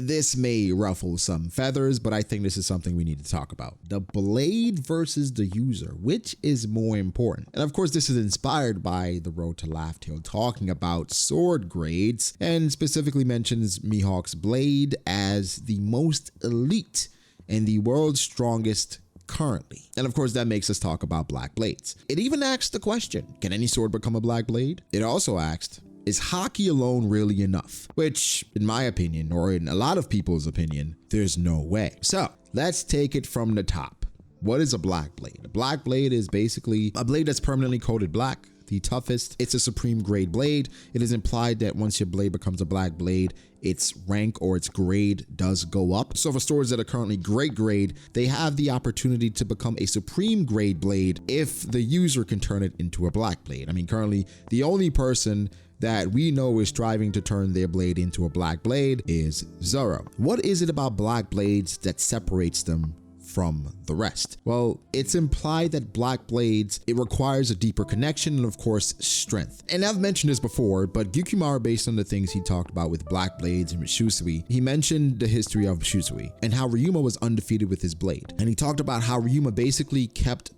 This may ruffle some feathers, but I think this is something we need to talk about. The blade versus the user, which is more important? And of course, this is inspired by The Road to Laugh Tale talking about sword grades and specifically mentions Mihawk's blade as the most elite and the world's strongest currently. And of course, that makes us talk about black blades. It even asked the question, can any sword become a black blade? It also asked, is hockey alone really enough? Which, in my opinion, or in a lot of people's opinion, there's no way. So let's take it from the top. What is a black blade? A black blade is basically a blade that's permanently coated black, the toughest. It's a supreme grade blade. It is implied that once your blade becomes a black blade, its rank or its grade does go up. So for swords that are currently great grade, they have the opportunity to become a supreme grade blade if the user can turn it into a black blade. I mean, currently the only person that we know is striving to turn their blade into a black blade is Zoro. What is it about black blades that separates them from the rest? Well, it's implied that black blades, it requires a deeper connection and of course strength. And I've mentioned this before, but Gyukimaru, based on the things he talked about with black blades and with Shusui, he mentioned the history of Shusui and how Ryuma was undefeated with his blade. And he talked about how Ryuma basically kept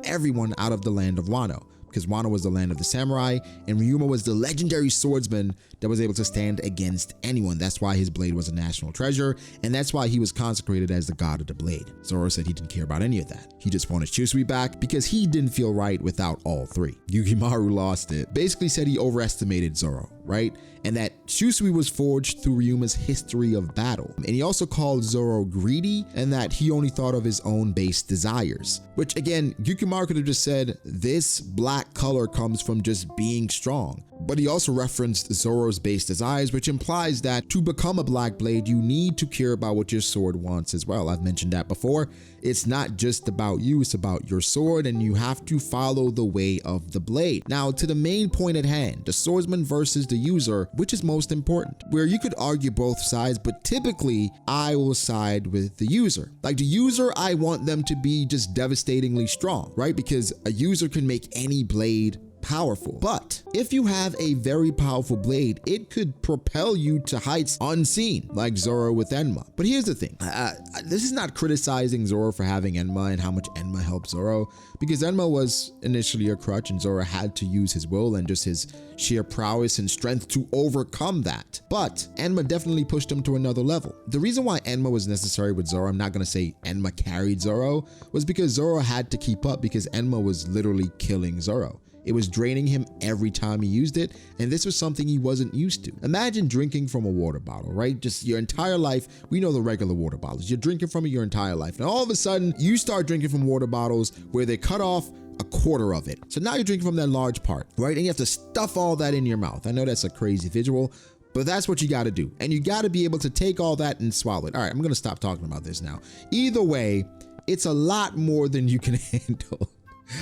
everyone out of the land of Wano, because Wano was the land of the samurai and Ryuma was the legendary swordsman that was able to stand against anyone. That's why his blade was a national treasure, and that's why he was consecrated as the god of the blade. Zoro said he didn't care about any of that. He just wanted Shusui back because he didn't feel right without all three. Yukimaru lost it. Basically said he overestimated Zoro, right? And that Shusui was forged through Ryuma's history of battle. And he also called Zoro greedy and that he only thought of his own base desires, which again, Gyukimaru could have just said, this black color comes from just being strong. But he also referenced Zoro's base desires, which implies that to become a black blade, you need to care about what your sword wants as well. I've mentioned that before. It's not just about you, it's about your sword, and you have to follow the way of the blade. Now, to the main point at hand, the swordsman versus the user, which is most important? Where you could argue both sides, but typically I will side with the user. Like the user, I want them to be just devastatingly strong, right? Because a user can make any blade powerful. But if you have a very powerful blade, it could propel you to heights unseen, like Zoro with Enma. But here's the thing, this is not criticizing Zoro for having Enma and how much Enma helped Zoro, because Enma was initially a crutch and Zoro had to use his will and just his sheer prowess and strength to overcome that. But Enma definitely pushed him to another level. The reason why Enma was necessary with Zoro, I'm not gonna say Enma carried Zoro, was because Zoro had to keep up because Enma was literally killing Zoro. It was draining him every time he used it, and this was something he wasn't used to. Imagine drinking from a water bottle, right? Just your entire life. We know the regular water bottles. You're drinking from it your entire life. And all of a sudden, you start drinking from water bottles where they cut off a quarter of it. So now you're drinking from that large part, right? And you have to stuff all that in your mouth. I know that's a crazy visual, but that's what you got to do. And you got to be able to take all that and swallow it. All right, I'm going to stop talking about this now. Either way, it's a lot more than you can handle.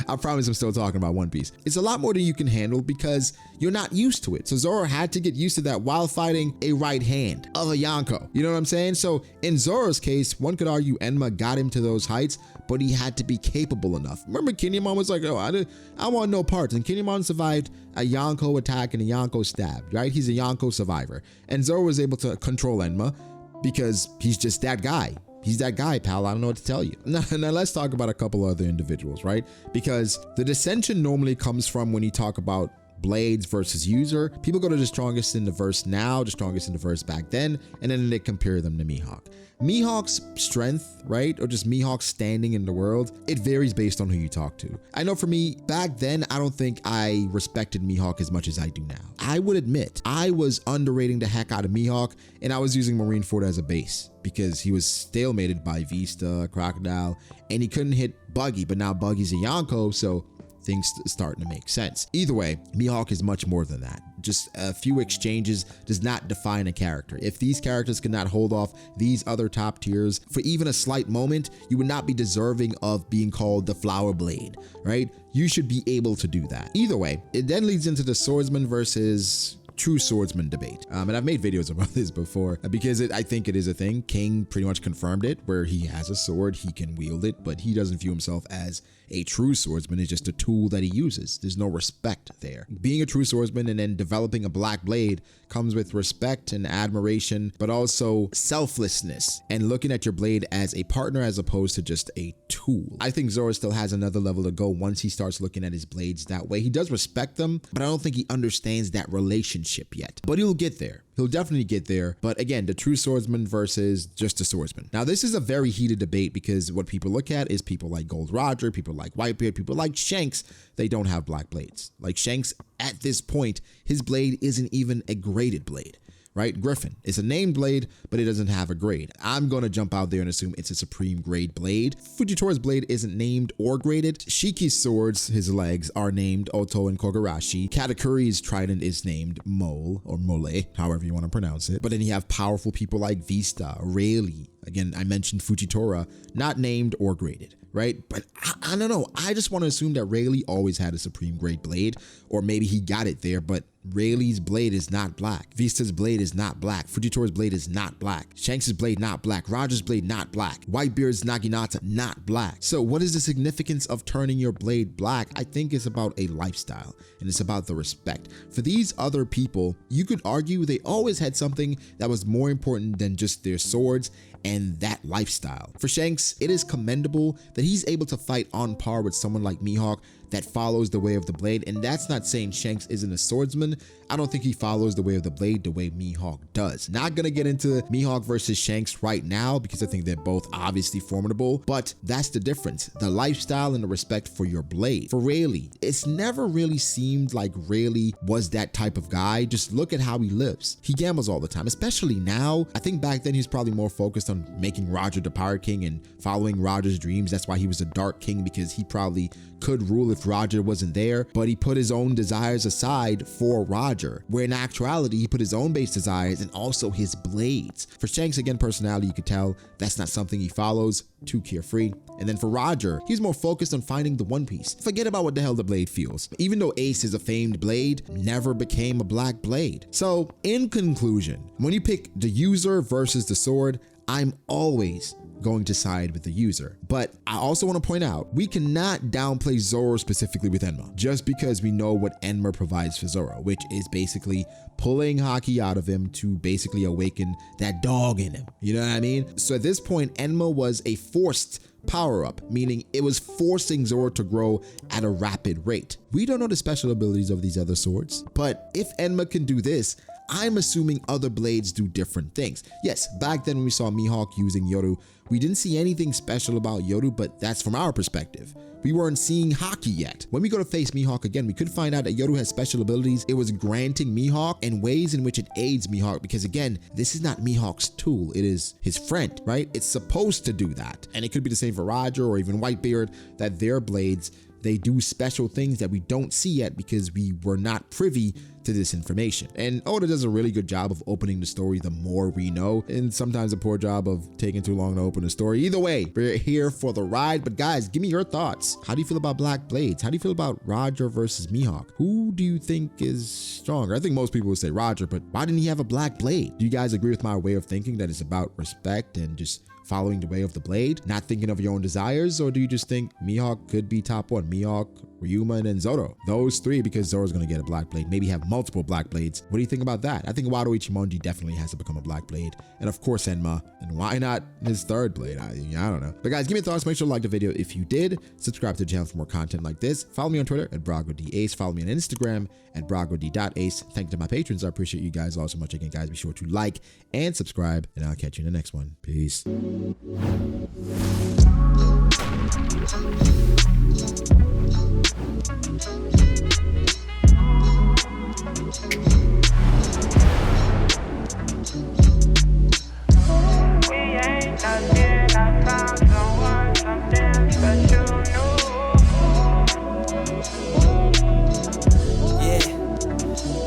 I promise I'm still talking about One Piece. It's a lot more than you can handle because you're not used to it. So Zoro had to get used to that while fighting a right hand of a Yonko. You know what I'm saying? So in Zoro's case, one could argue Enma got him to those heights, but he had to be capable enough. Remember Kinemon was like, oh, I want no parts. And Kinemon survived a Yonko attack and a Yonko stab, right? He's a Yonko survivor. And Zoro was able to control Enma because he's just that guy. He's that guy, pal. I don't know what to tell you. Now let's talk about a couple other individuals, right? Because the dissension normally comes from when you talk about blades versus user. People go to the strongest in the verse now, the strongest in the verse back then, and then they compare them to Mihawk. Mihawk's strength, right? Or just Mihawk's standing in the world, it varies based on who you talk to. I know for me, back then, I don't think I respected Mihawk as much as I do now. I would admit, I was underrating the heck out of Mihawk, and I was using Marineford as a base because he was stalemated by Vista, Crocodile, and he couldn't hit Buggy, but now Buggy's a Yonko, so things starting to make sense. Either way, Mihawk is much more than that. Just a few exchanges does not define a character. If these characters could not hold off these other top tiers for even a slight moment, you would not be deserving of being called the Flower Blade, right? You should be able to do that. Either way, it then leads into the swordsman versus true swordsman debate. And I've made videos about this before because I think it is a thing. King pretty much confirmed it, where he has a sword, he can wield it, but he doesn't view himself as a true swordsman. It's just a tool that he uses. There's no respect there. Being a true swordsman and then developing a black blade comes with respect and admiration, but also selflessness and looking at your blade as a partner as opposed to just a tool. I think Zoro still has another level to go once he starts looking at his blades that way. He does respect them, but I don't think he understands that relationship yet. But he'll get there. He'll definitely get there. But again, the true swordsman versus just a swordsman. Now, this is a very heated debate because what people look at is people like Gold Roger, people like Whitebeard, people like Shanks. They don't have black blades. Like Shanks, at this point, his blade isn't even a graded blade, right? Griffin, it's a named blade, but it doesn't have a grade. I'm going to jump out there and assume it's a supreme grade blade. Fujitora's blade isn't named or graded. Shiki's swords, his legs, are named Oto and Kogarashi. Katakuri's trident is named Mole or Mole, however you want to pronounce it. But then you have powerful people like Vista, Rayleigh. Again, I mentioned Fujitora, not named or graded, right? But I don't know. I just want to assume that Rayleigh always had a supreme grade blade, or maybe he got it there, but Rayleigh's blade is not black. Vista's blade is not black. Fujitora's blade is not black. Shanks' blade not black. Roger's blade not black. Whitebeard's Naginata not black. So what is the significance of turning your blade black? I think it's about a lifestyle, and it's about the respect. For these other people, you could argue they always had something that was more important than just their swords and that lifestyle. For Shanks, it is commendable that he's able to fight on par with someone like Mihawk that follows the way of the blade. And that's not saying Shanks isn't a swordsman. I don't think he follows the way of the blade the way Mihawk does. Not gonna get into Mihawk versus Shanks right now because I think they're both obviously formidable, but that's the difference. The lifestyle and the respect for your blade. For Rayleigh, it's never really seemed like Rayleigh was that type of guy. Just look at how he lives. He gambles all the time, especially now. I think back then he was probably more focused on making Roger the Pirate King and following Roger's dreams. That's why he was a Dark King, because he probably could rule if Roger wasn't there, but he put his own desires aside for Roger, where in actuality, he put his own base desires and also his blades. For Shanks, again, personality, you could tell that's not something he follows, too carefree. And then for Roger, he's more focused on finding the One Piece. Forget about what the hell the blade feels. Even though Ace is a famed blade, never became a black blade. So in conclusion, when you pick the user versus the sword, I'm always going to side with the user. But I also want to point out, we cannot downplay Zoro specifically with Enma, just because we know what Enma provides for Zoro, which is basically pulling Haki out of him to basically awaken that dog in him. You know what I mean? So at this point, Enma was a forced power-up, meaning it was forcing Zoro to grow at a rapid rate. We don't know the special abilities of these other swords, but if Enma can do this, I'm assuming other blades do different things. Yes, back then when we saw Mihawk using Yoru, we didn't see anything special about Yoru, but that's from our perspective. We weren't seeing Haki yet. When we go to face Mihawk again, we could find out that Yoru has special abilities it was granting Mihawk and ways in which it aids Mihawk, because again, this is not Mihawk's tool, it is his friend, right? It's supposed to do that. And it could be the same for Roger or even Whitebeard, that their blades, they do special things that we don't see yet because we were not privy to this information. And Oda does a really good job of opening the story the more we know, and sometimes a poor job of taking too long to open the story. Either way, we're here for the ride. But guys, give me your thoughts. How do you feel about black blades? How do you feel about Roger versus Mihawk? Who do you think is stronger? I think most people would say Roger, but why didn't he have a black blade? Do you guys agree with my way of thinking that it's about respect and just following the way of the blade, not thinking of your own desires? Or do you just think Mihawk could be top one? Mihawk, Ryuma, and then Zoro. Those three, because Zoro's gonna get a black blade, maybe have multiple black blades. What do you think about that? I think Wado Ichimonji definitely has to become a black blade. And of course Enma. And why not his third blade? I don't know. But guys, give me your thoughts. Make sure to like the video if you did. Subscribe to the channel for more content like this. Follow me on Twitter at BragoDAce. Follow me on Instagram at BragoD.Ace. Thank you to my patrons. I appreciate you guys all so much. Again, guys, be sure to like and subscribe, and I'll catch you in the next one. Peace.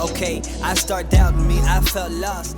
Okay, I start doubting me, I felt lost.